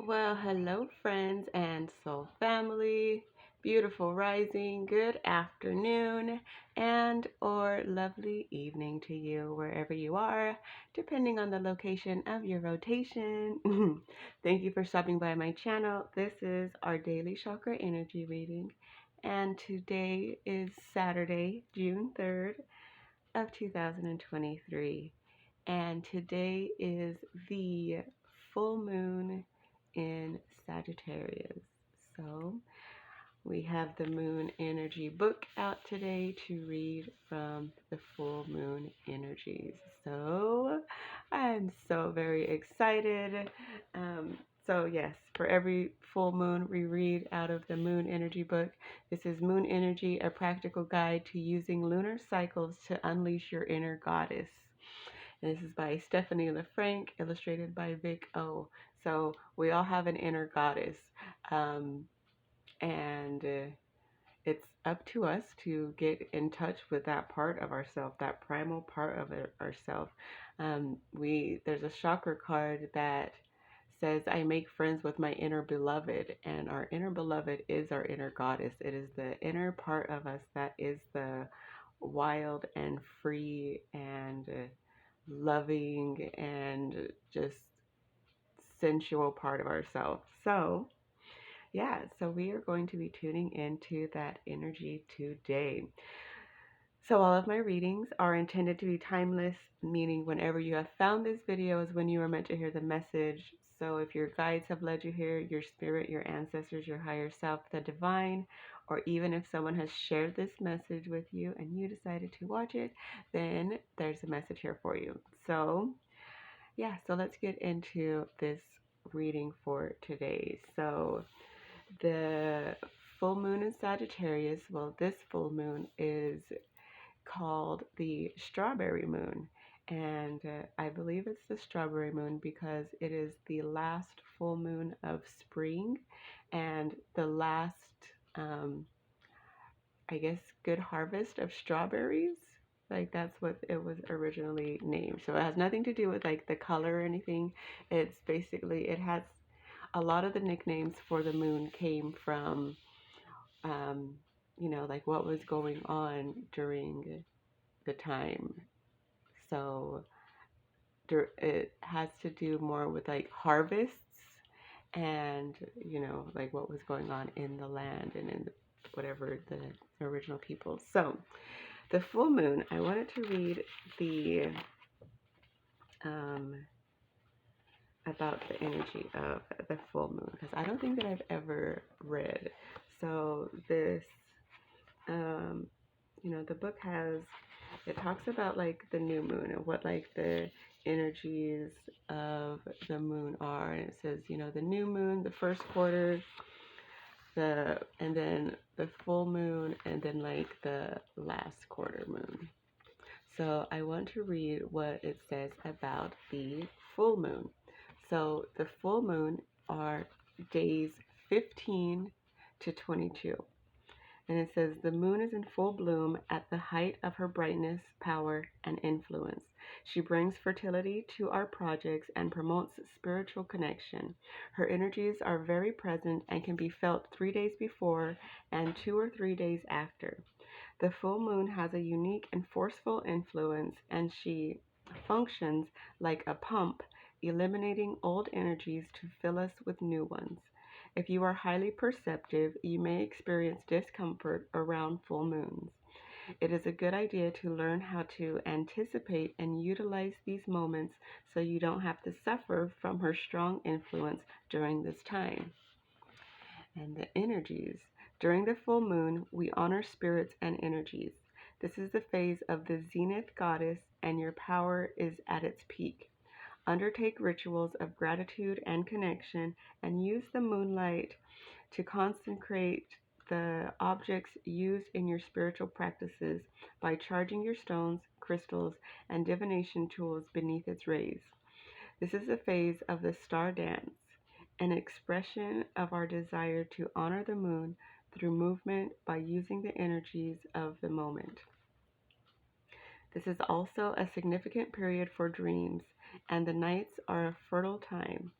Well, hello, friends and soul family. Beautiful rising, good afternoon, and or lovely evening to you wherever you are, depending on the location of your rotation. Thank you for stopping by my channel. This is our Daily Chakra energy reading, and today is Saturday, June 3rd of 2023. And today is the full moon in Sagittarius. So we have the moon energy book out today to read from the full moon energies. So I'm so very excited. Um, yes, for every full moon, we read out of the moon energy book. This is Moon Energy, a practical guide to using lunar cycles to unleash your inner goddess. And this is by Stephanie LaFranc, illustrated by Vic O. So we all have an inner goddess. Um, and it's up to us to get in touch with that part of ourself, that primal part of ourself. There's a chakra card that says, I make friends with my inner beloved, and our inner beloved is our inner goddess. It is the inner part of us that is the wild and free and loving and just sensual part of ourselves. So we are going to be tuning into that energy today. So all of my readings are intended to be timeless, meaning whenever you have found this video is when you are meant to hear the message. So if your guides have led you here, your spirit, your ancestors, your higher self, the divine, or even if someone has shared this message with you and you decided to watch it, then there's a message here for you. So let's get into this reading for today. So the full moon in Sagittarius, well, this full moon is called the strawberry moon. And I believe it's the strawberry moon because it is the last full moon of spring and the last, um, I guess, good harvest of strawberries. Like that's what it was originally named. So it has nothing to do with like the color or anything. It's basically, it has a lot of the nicknames for the moon came from, um, like what was going on during the time. So it has to do more with like harvests and, like what was going on in the land and in whatever the original people. So the full moon, I wanted to read the um, about the energy of the full moon because I don't think that I've ever read. So this, um, the book it talks about like the new moon and what like the energies of the moon are. And it says, the new moon, the first quarter, and then the full moon, and then like the last quarter moon. So I want to read what it says about the full moon. So the full moon are days 15 to 22. And it says, the moon is in full bloom at the height of her brightness, power, and influence. She brings fertility to our projects and promotes spiritual connection. Her energies are very present and can be felt 3 days before and 2 or 3 days after. The full moon has a unique and forceful influence, and she functions like a pump, eliminating old energies to fill us with new ones. If you are highly perceptive, you may experience discomfort around full moons. It is a good idea to learn how to anticipate and utilize these moments so you don't have to suffer from her strong influence during this time. And the energies. During the full moon, we honor spirits and energies. This is the phase of the zenith goddess, and your power is at its peak. Undertake rituals of gratitude and connection, and use the moonlight to consecrate the objects used in your spiritual practices by charging your stones, crystals, and divination tools beneath its rays. This is a phase of the star dance, an expression of our desire to honor the moon through movement by using the energies of the moment. This is also a significant period for dreams, and the nights are a fertile time.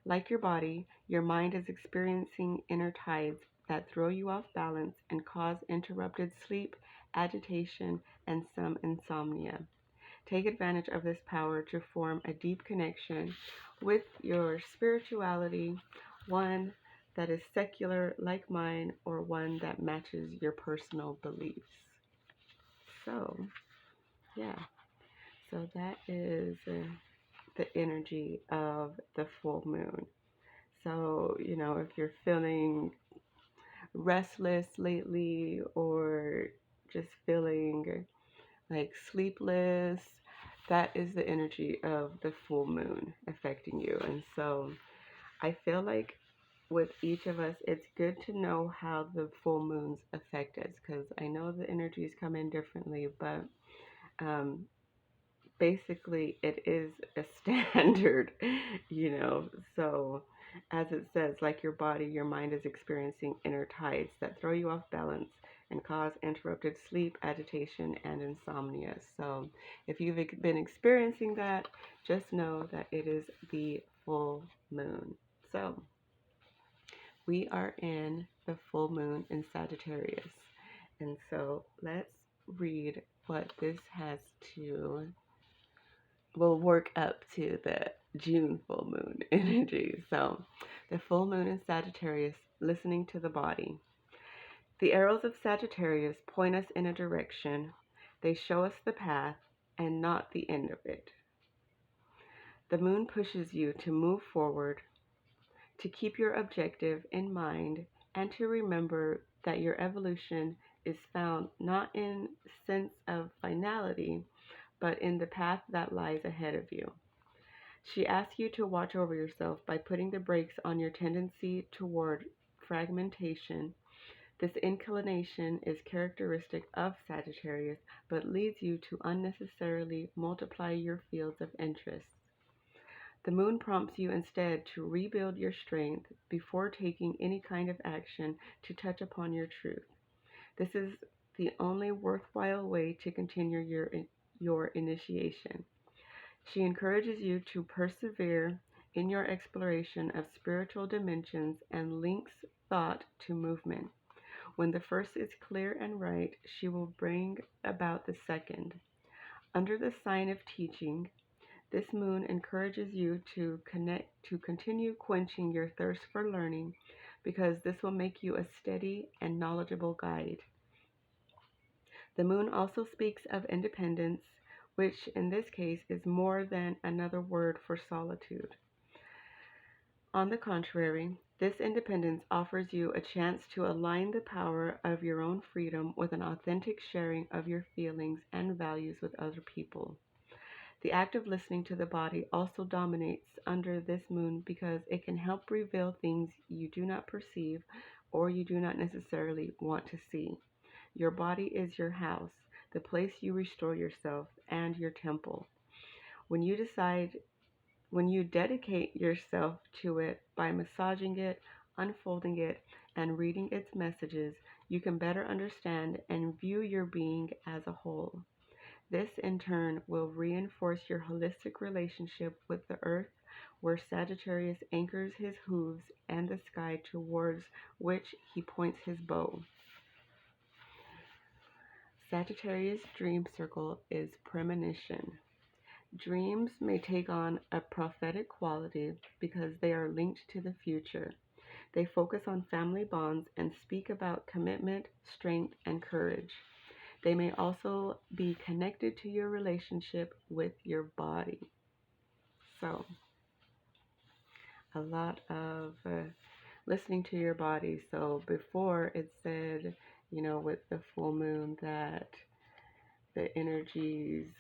Like your body, your mind is experiencing inner tides that throw you off balance and cause interrupted sleep, agitation, and some insomnia. Take advantage of this power to form a deep connection with your spirituality, one that is secular like mine, or one that matches your personal beliefs. So, yeah, so that is the energy of the full moon. So, if you're feeling restless lately or just feeling like sleepless, that is the energy of the full moon affecting you. And so I feel like with each of us, it's good to know how the full moons affect us, because I know the energies come in differently, but um, basically it is a standard, So as it says, like your body, your mind is experiencing inner tides that throw you off balance and cause interrupted sleep, agitation, and insomnia. So if you've been experiencing that, just know that it is the full moon. So we are in the full moon in Sagittarius. And so let's read what this has to will work up to the June full moon energy. So, the full moon in Sagittarius, listening to the body. The arrows of Sagittarius point us in a direction. They show us the path and not the end of it. The moon pushes you to move forward, to keep your objective in mind, and to remember that your evolution is found not in sense of finality, but in the path that lies ahead of you. She asks you to watch over yourself by putting the brakes on your tendency toward fragmentation. This inclination is characteristic of Sagittarius, but leads you to unnecessarily multiply your fields of interest. The moon prompts you instead to rebuild your strength before taking any kind of action to touch upon your truth. This is the only worthwhile way to continue your initiation. She encourages you to persevere in your exploration of spiritual dimensions and links thought to movement. When the first is clear and right, she will bring about the second. Under the sign of teaching, this moon encourages you to continue quenching your thirst for learning, because this will make you a steady and knowledgeable guide. The moon also speaks of independence, which in this case is more than another word for solitude. On the contrary, this independence offers you a chance to align the power of your own freedom with an authentic sharing of your feelings and values with other people. The act of listening to the body also dominates under this moon, because it can help reveal things you do not perceive or you do not necessarily want to see. Your body is your house, the place you restore yourself, and your temple. When you dedicate yourself to it by massaging it, unfolding it, and reading its messages, you can better understand and view your being as a whole. This, in turn, will reinforce your holistic relationship with the earth, where Sagittarius anchors his hooves, and the sky towards which he points his bow. Sagittarius' dream circle is premonition. Dreams may take on a prophetic quality because they are linked to the future. They focus on family bonds and speak about commitment, strength, and courage. They may also be connected to your relationship with your body. So, a lot of listening to your body. So, before it said, with the full moon, that the energies.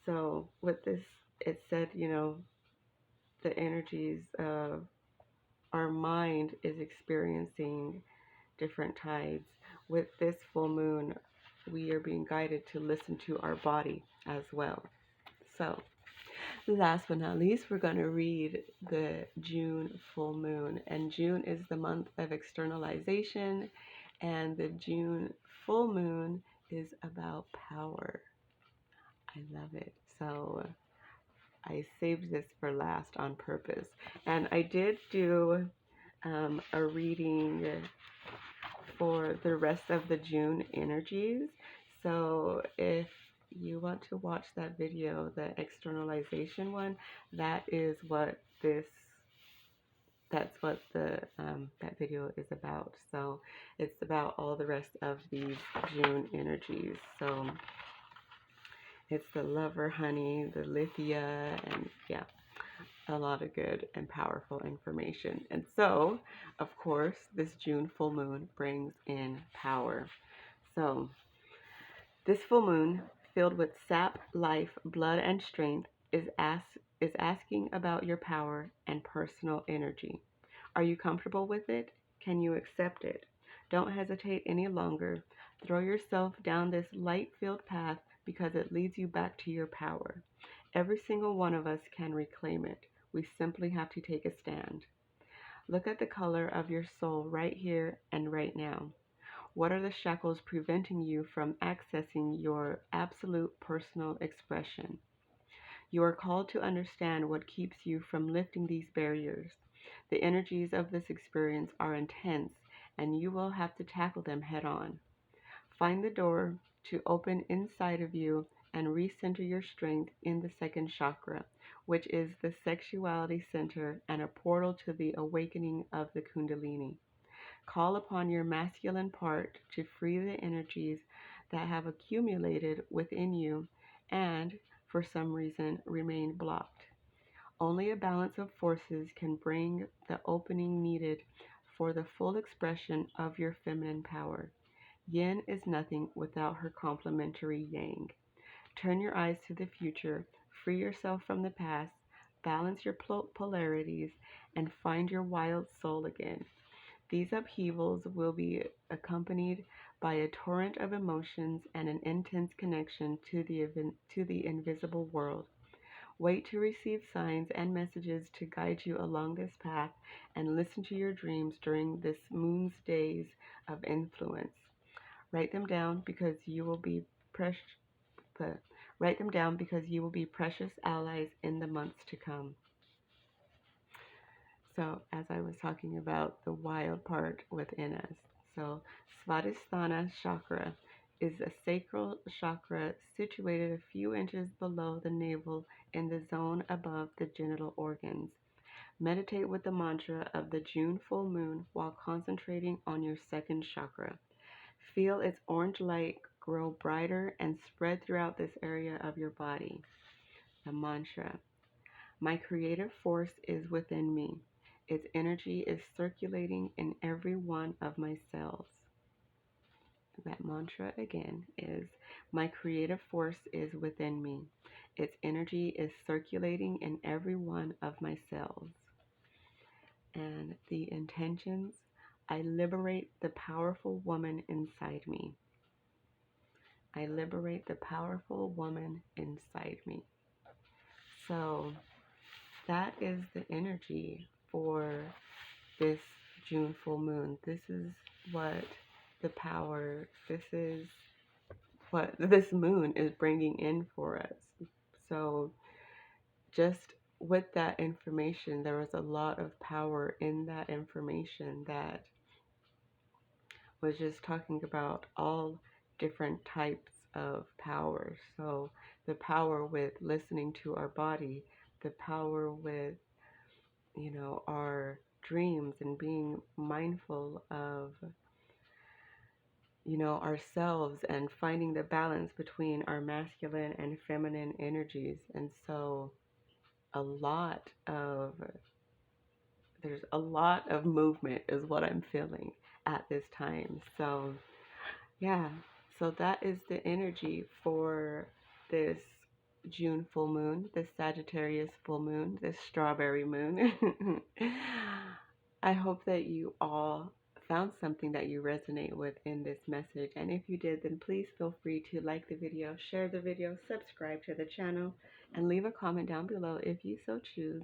So, with this, it said, the energies of our mind is experiencing different tides. With this full moon, we are being guided to listen to our body as well. So, last but not least, we're going to read the June full moon. And June is the month of externalization, and the June full moon is about power. I love it. So, I saved this for last on purpose. And I did do a reading for the rest of the June energies. So if you want to watch that video, the externalization one, that is what this that's what the that video is about. So it's about all the rest of these June energies. So it's the lover honey, the Lithia, and yeah, a lot of good and powerful information. And so, of course, this June full moon brings in power. So this full moon, filled with sap, life, blood, and strength, is asking about your power and personal energy. Are you comfortable with it? Can you accept it? Don't hesitate any longer. Throw yourself down this light-filled path because it leads you back to your power. Every single one of us can reclaim it. We simply have to take a stand. Look at the color of your soul right here and right now. What are the shackles preventing you from accessing your absolute personal expression? You are called to understand what keeps you from lifting these barriers. The energies of this experience are intense, and you will have to tackle them head on. Find the door to open inside of you and recenter your strength in the second chakra, which is the sexuality center and a portal to the awakening of the Kundalini. Call upon your masculine part to free the energies that have accumulated within you and, for some reason, remain blocked. Only a balance of forces can bring the opening needed for the full expression of your feminine power. Yin is nothing without her complementary yang. Turn your eyes to the future, free yourself from the past, balance your polarities, and find your wild soul again. These upheavals will be accompanied by a torrent of emotions and an intense connection to the invisible world. Wait to receive signs and messages to guide you along this path and listen to your dreams during this moon's days of influence. Write them down because you will be precious. Write them down because you will be precious allies in the months to come. So, as I was talking about the wild part within us, so Svadhisthana chakra is a sacral chakra situated a few inches below the navel in the zone above the genital organs. Meditate with the mantra of the June full moon while concentrating on your second chakra. Feel its orange light grow brighter and spread throughout this area of your body. The mantra: my creative force is within me. Its energy is circulating in every one of my cells. That mantra again is: my creative force is within me. Its energy is circulating in every one of my cells. And the intentions: I liberate the powerful woman inside me. I liberate the powerful woman inside me. So that is the energy for this June full moon. This is what the power, this is what this moon is bringing in for us. So just with that information, there was a lot of power in that information that was just talking about all different types of power. So the power with listening to our body, the power with, our dreams and being mindful of, ourselves and finding the balance between our masculine and feminine energies. And so there's a lot of movement is what I'm feeling at this time. So yeah, so that is the energy for this June full moon, this Sagittarius full moon, this strawberry moon. I hope that you all found something that you resonate with in this message. And if you did, then please feel free to like the video, share the video, subscribe to the channel, and leave a comment down below if you so choose.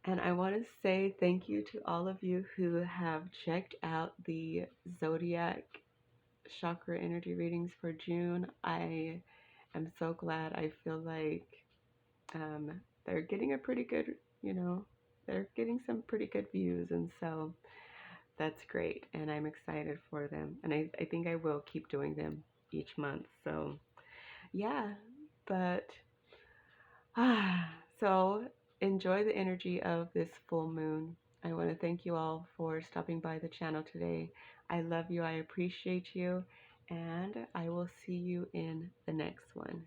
And I want to say thank you to all of you who have checked out the Zodiac chakra energy readings for June. I am so glad. I feel like they're getting a pretty good, they're getting some pretty good views, and so that's great, and I'm excited for them, and I think I will keep doing them each month. So yeah, but so enjoy the energy of this full moon. I want to thank you all for stopping by the channel today. I love you, I appreciate you, and I will see you in the next one.